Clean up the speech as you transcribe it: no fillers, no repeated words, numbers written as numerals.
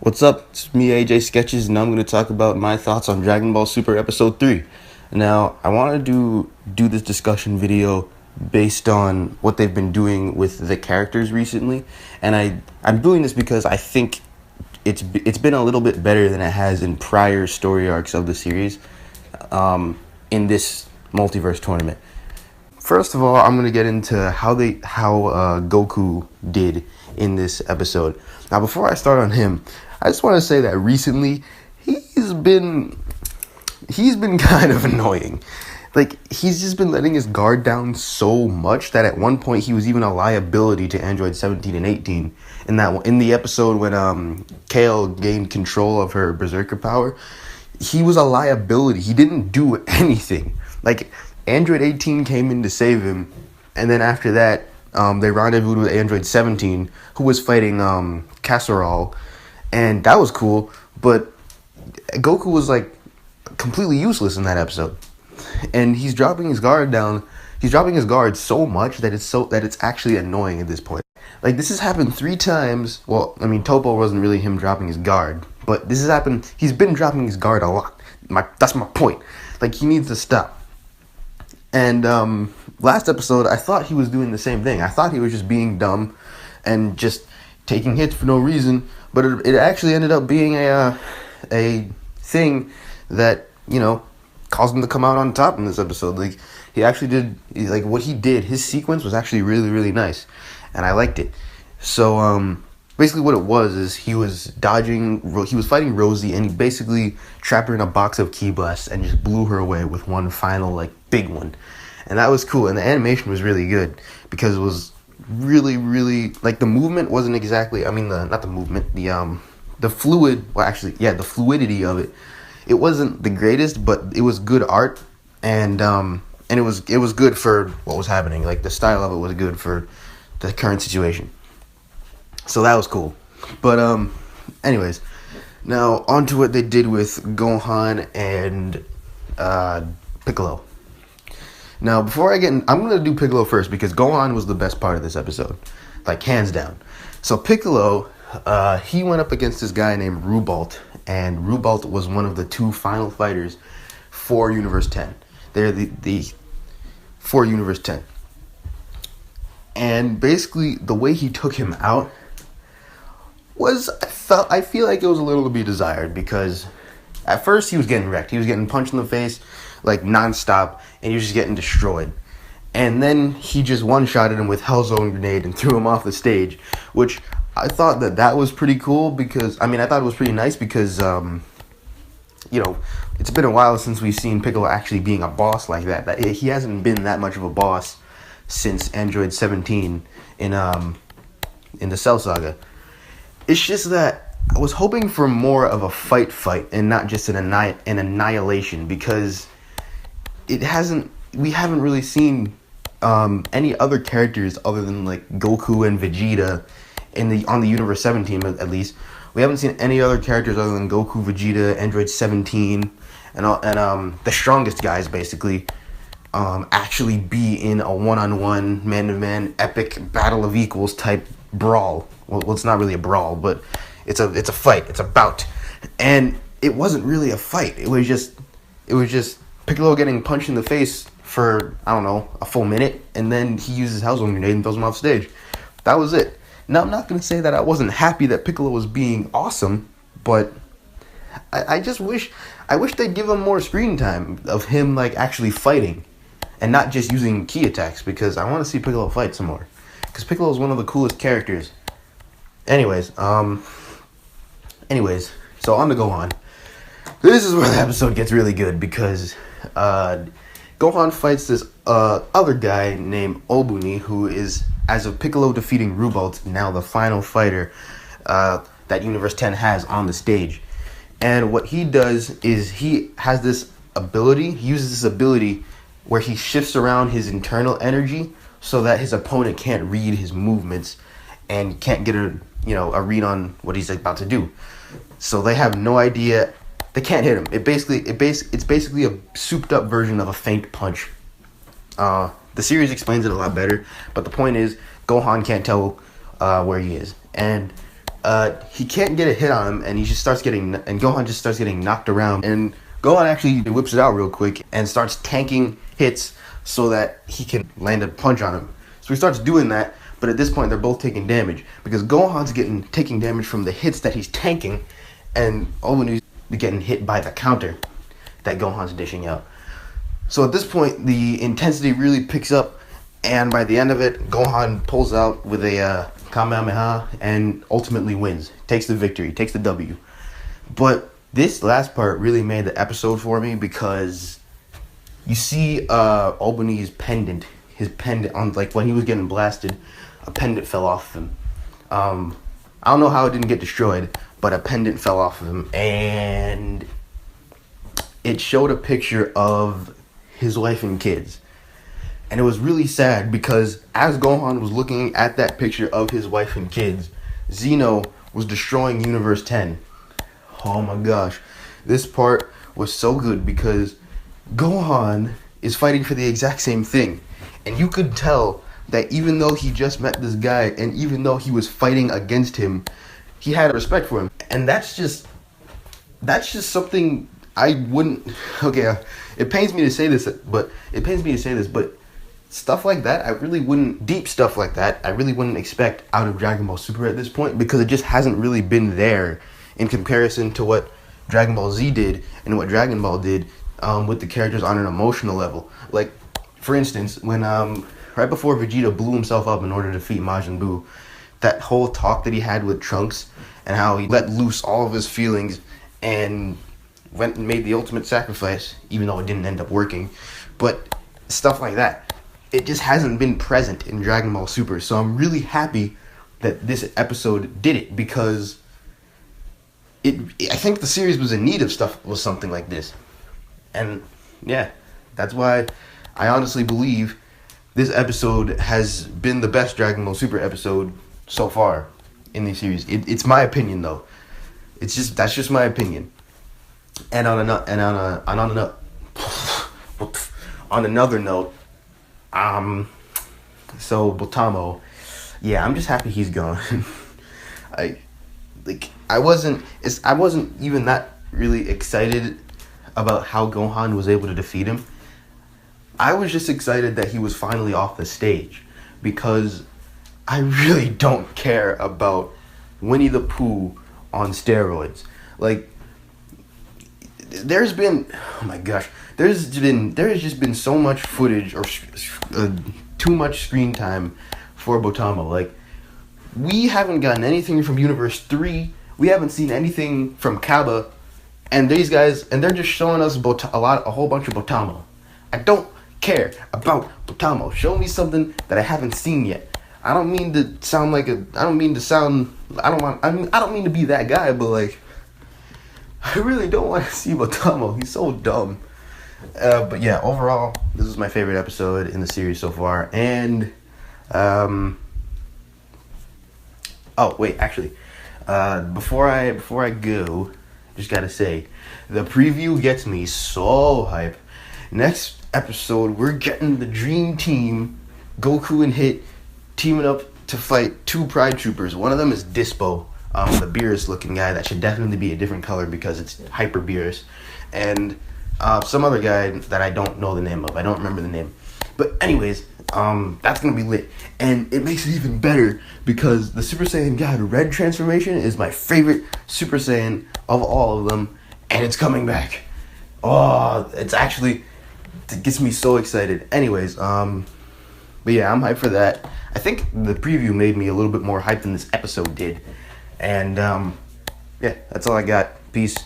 What's up? It's me, AJ Sketches, and I'm going to talk about my thoughts on Dragon Ball Super Episode 3. Now, I want to do this discussion video based on what they've been doing with the characters recently, and I'm doing this because I think it's been a little bit better than it has in prior story arcs of the series in this multiverse tournament. First of all, I'm going to get into how Goku did in this episode. Now, before I start on him, I just want to say that recently he's been kind of annoying. Like, he's just been letting his guard down so much that at one point he was even a liability to Android 17 and 18. In the episode when Kale gained control of her berserker power, he was a liability. He didn't do anything. Like, Android 18 came in to save him, and then after that, they rendezvoused with Android 17, who was fighting Casserole, and that was cool, but Goku was, like, completely useless in that episode. And he's dropping his guard down. He's dropping his guard so much that it's actually annoying at this point. Like, this has happened 3 times. Well, I mean, Topo wasn't really him dropping his guard, but this has happened. He's been dropping his guard a lot. That's my point. Like, he needs to stop. And last episode, I thought he was doing the same thing. I thought he was just being dumb and just taking hits for no reason. But it actually ended up being a thing that, you know, caused him to come out on top in this episode. Like, he actually did, like, what he did, his sequence was actually really, really nice. And I liked it. So, basically what it was is he was fighting Rosie, and he basically trapped her in a box of ki blasts and just blew her away with one final, like, big one. And that was cool. And the animation was really good because it was really, really, like, the movement wasn't exactly, I mean, not the movement, the fluidity of it. It wasn't the greatest, but it was good art, and it was good for what was happening. Like, the style of it was good for the current situation. So that was cool. But anyways, now on to what they did with Gohan and Piccolo. Now, before I'm going to do Piccolo first because Gohan was the best part of this episode. Like, hands down. So Piccolo, he went up against this guy named Rubalt, and Rubalt was one of the 2 final fighters for Universe 10. They're the for Universe 10. And basically, the way he took him out I feel like it was a little to be desired, because at first he was getting wrecked. He was getting punched in the face, like, nonstop, and he was just getting destroyed. And then he just one-shotted him with Hellzone Grenade and threw him off the stage, which I thought that was pretty cool because, I mean, I thought it was pretty nice because, you know, it's been a while since we've seen Piccolo actually being a boss like that. He hasn't been that much of a boss since Android 17 in the Cell Saga. It's just that I was hoping for more of a fight and not just an annihilation, because we haven't really seen any other characters other than, like, Goku and Vegeta on the Universe 7 team, at least. We haven't seen any other characters other than Goku, Vegeta, Android 17, and the strongest guys, basically, actually be in a one-on-one, man-to-man, epic battle of equals type brawl. Well, it's not really a brawl, but it's a fight. It's a bout, and it wasn't really a fight. It was just Piccolo getting punched in the face for, I don't know, a full minute, and then he uses Hellzone Grenade and throws him off stage. That was it. Now, I'm not going to say that I wasn't happy that Piccolo was being awesome, but I wish they'd give him more screen time of him, like, actually fighting and not just using ki attacks, because I want to see Piccolo fight some more, because Piccolo is one of the coolest characters. Anyways, so on to Gohan. This is where the episode gets really good, because Gohan fights this other guy named Obuni, who is, as of Piccolo defeating Rubalt, now the final fighter that Universe 10 has on the stage. And what he does is he has this ability, he uses this ability where he shifts around his internal energy so that his opponent can't read his movements and can't get a read on what he's about to do. So they have no idea. They can't hit him. It's basically a souped up version of a feint punch. The series explains it a lot better, but the point is Gohan can't tell where he is. And he can't get a hit on him, and Gohan just starts getting knocked around, and Gohan actually whips it out real quick and starts tanking hits so that he can land a punch on him. So he starts doing that, but at this point they're both taking damage because Gohan's taking damage from the hits that he's tanking, and Obani's getting hit by the counter that Gohan's dishing out. So at this point the intensity really picks up, and by the end of it, Gohan pulls out with a Kamehameha and ultimately wins, takes the victory, takes the W. But this last part really made the episode for me because you see Albany's pendant, his pendant, on like when he was getting blasted, a pendant fell off of him. I don't know how it didn't get destroyed, but a pendant fell off of him, and it showed a picture of his wife and kids. And it was really sad because as Gohan was looking at that picture of his wife and kids, Zeno was destroying Universe 10. Oh my gosh. This part was so good because Gohan is fighting for the exact same thing. And you could tell that even though he just met this guy and even though he was fighting against him, he had respect for him. And that's just something I wouldn't... Okay, it pains me to say this, but stuff like that, deep stuff like that, I really wouldn't expect out of Dragon Ball Super at this point because it just hasn't really been there in comparison to what Dragon Ball Z did and what Dragon Ball did with the characters on an emotional level. Like, for instance, when right before Vegeta blew himself up in order to defeat Majin Buu, that whole talk that he had with Trunks and how he let loose all of his feelings and went and made the ultimate sacrifice, even though it didn't end up working. But stuff like that, it just hasn't been present in Dragon Ball Super. So I'm really happy that this episode did it because I think the series was in need of something like this. And yeah, that's why I honestly believe this episode has been the best Dragon Ball Super episode so far in the series. It's my opinion though. That's just my opinion. And on another note, so Botamo, yeah, I'm just happy he's gone. I wasn't even that really excited about how Gohan was able to defeat him. I was just excited that he was finally off the stage because I really don't care about Winnie the Pooh on steroids. Like, there has just been so much footage or too much screen time for Botamo. Like, we haven't gotten anything from Universe 3. We haven't seen anything from Kaba, and these guys, and they're just showing us a whole bunch of Botamo. I don't care about Botamo. Show me something that I haven't seen yet. I don't mean to be that guy, but like, I really don't want to see Botamo. He's so dumb. But yeah, overall, this is my favorite episode in the series so far. And, oh wait, actually, before I go, just gotta say, the preview gets me so hype. Next episode, we're getting the Dream Team, Goku and Hit, teaming up to fight two Pride Troopers. One of them is Dispo, the Beerus looking guy that should definitely be a different color because it's Hyper Beerus, and some other guy that I don't know the name of. I don't remember the name. But anyways, that's gonna be lit. And it makes it even better because the Super Saiyan God Red transformation is my favorite Super Saiyan of all of them, and it's coming back. Oh, it gets me so excited. Anyways, but yeah, I'm hyped for that. I think the preview made me a little bit more hyped than this episode did. And yeah, that's all I got. Peace.